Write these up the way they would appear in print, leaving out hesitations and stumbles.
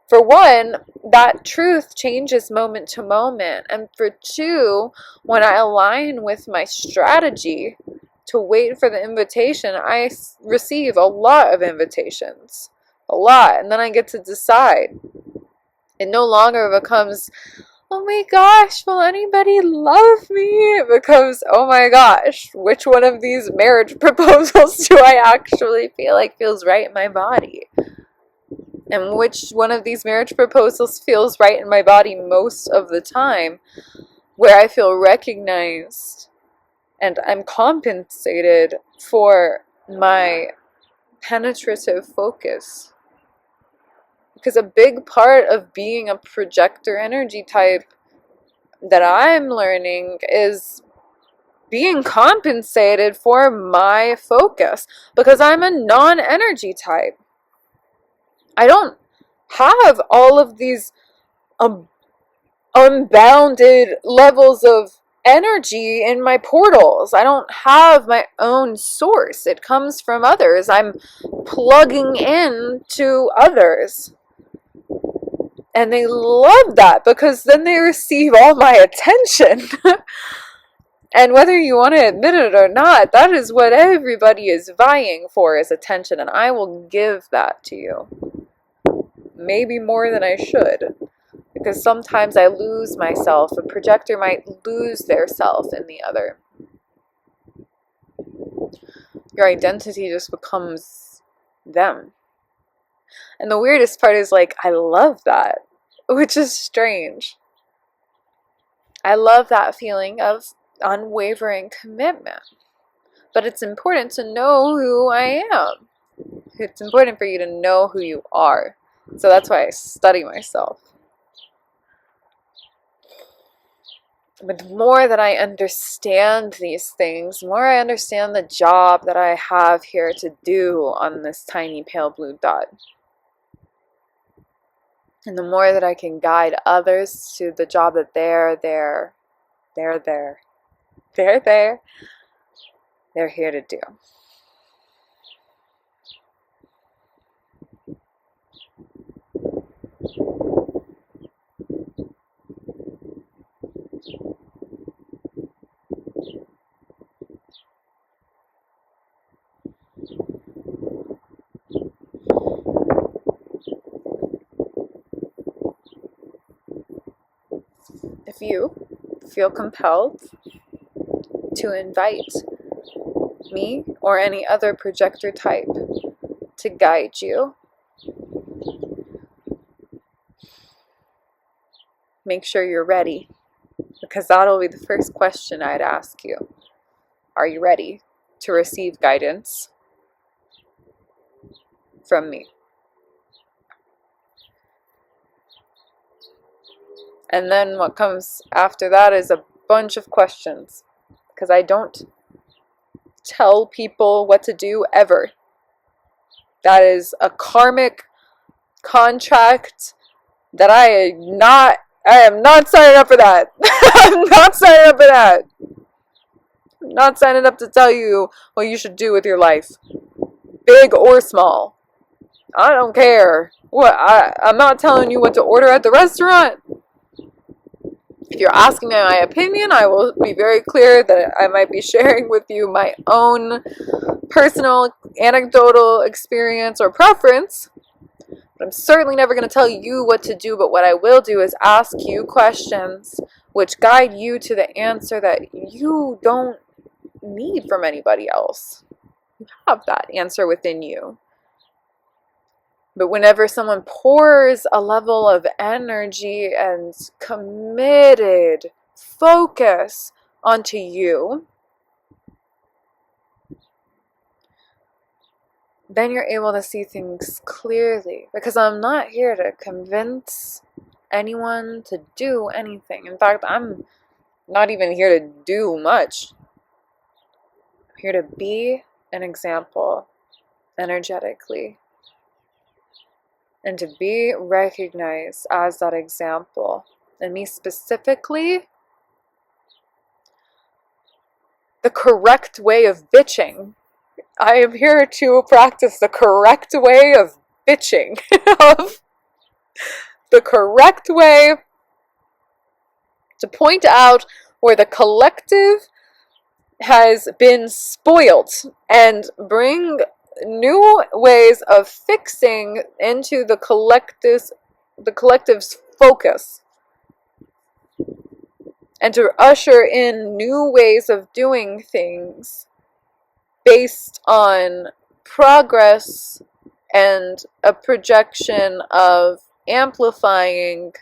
for one, that truth changes moment to moment. And for two, when I align with my strategy to wait for the invitation, I receive a lot of invitations. A lot. And then I get to decide. It no longer becomes, oh my gosh, will anybody love me? It becomes, oh my gosh, which one of these marriage proposals do I actually feel like feels right in my body? And which one of these marriage proposals feels right in my body most of the time, where I feel recognized and I'm compensated for my penetrative focus. Because a big part of being a projector energy type that I'm learning is being compensated for my focus. Because I'm a non-energy type. I don't have all of these unbounded levels of energy in my portals. I don't have my own source. It comes from others. I'm plugging in to others. And they love that because then they receive all my attention. And whether you want to admit it or not, that is what everybody is vying for, is attention. And I will give that to you. Maybe more than I should. Because sometimes I lose myself. A projector might lose their self in the other. Your identity just becomes them. And the weirdest part is, like, I love that, which is strange. I love that feeling of unwavering commitment. But it's important to know who I am. It's important for you to know who you are. So that's why I study myself. But the more that I understand these things, the more I understand the job that I have here to do on this tiny pale blue dot. And the more that I can guide others to the job that they're here to do. If you feel compelled to invite me or any other projector type to guide you, make sure you're ready, because that'll be the first question I'd ask you. Are you ready to receive guidance from me? And then what comes after that is a bunch of questions, because I don't tell people what to do ever. That is a karmic contract that I am not signing up for that. I'm not signing up for that. I'm not signing up to tell you what you should do with your life, big or small. I don't care. I'm not telling you what to order at the restaurant. If you're asking me my opinion, I will be very clear that I might be sharing with you my own personal, anecdotal experience or preference. But I'm certainly never going to tell you what to do, but what I will do is ask you questions which guide you to the answer that you don't need from anybody else. You have that answer within you. But whenever someone pours a level of energy and committed focus onto you, then you're able to see things clearly. Because I'm not here to convince anyone to do anything. In fact, I'm not even here to do much. I'm here to be an example energetically. And to be recognized as that example. And me specifically, the correct way of bitching. I am here to practice the correct way of bitching. the correct way to point out where the collective has been spoiled and bring new ways of fixing into the collective's focus, and to usher in new ways of doing things based on progress and a projection of amplifying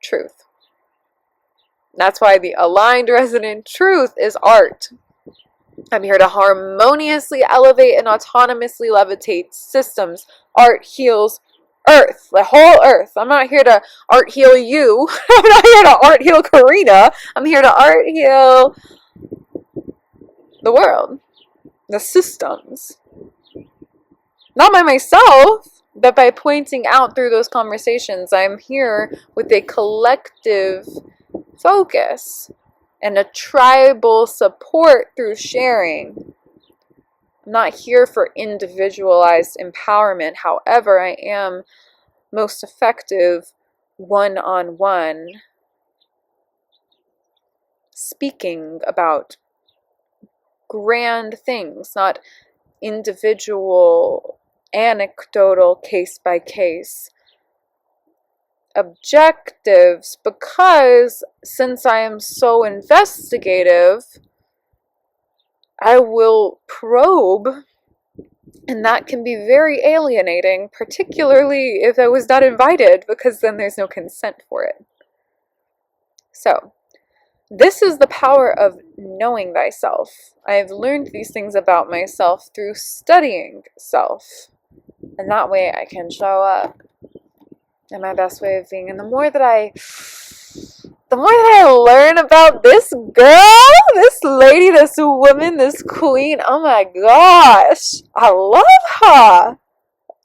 truth. That's why the aligned resonant truth is art. I'm here to harmoniously elevate and autonomously levitate systems. Art heals Earth, the whole Earth. I'm not here to art heal you. I'm not here to art heal Karina. I'm here to art heal the world, the systems. Not by myself, but by pointing out through those conversations. I'm here with a collective focus and a tribal support through sharing. I'm not here for individualized empowerment. However, I am most effective one-on-one, speaking about grand things, not individual, anecdotal, case-by-case objectives, because since I am so investigative, I will probe, and that can be very alienating, particularly if I was not invited, because then there's no consent for it. So, this is the power of knowing thyself. I have learned these things about myself through studying self, and that way I can show up in my best way of being. And the more that I learn about this girl, this lady, this woman, this queen, oh my gosh, I love her.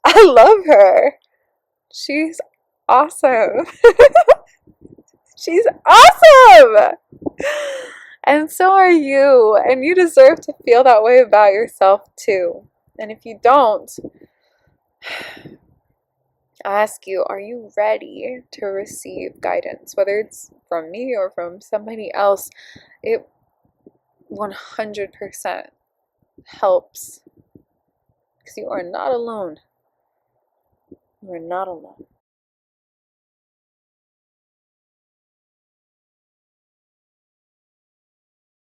I love her. She's awesome. She's awesome. And so are you. And you deserve to feel that way about yourself too. And if you don't, I ask you, are you ready to receive guidance? Whether it's from me or from somebody else, it 100% helps. Because you are not alone. You are not alone.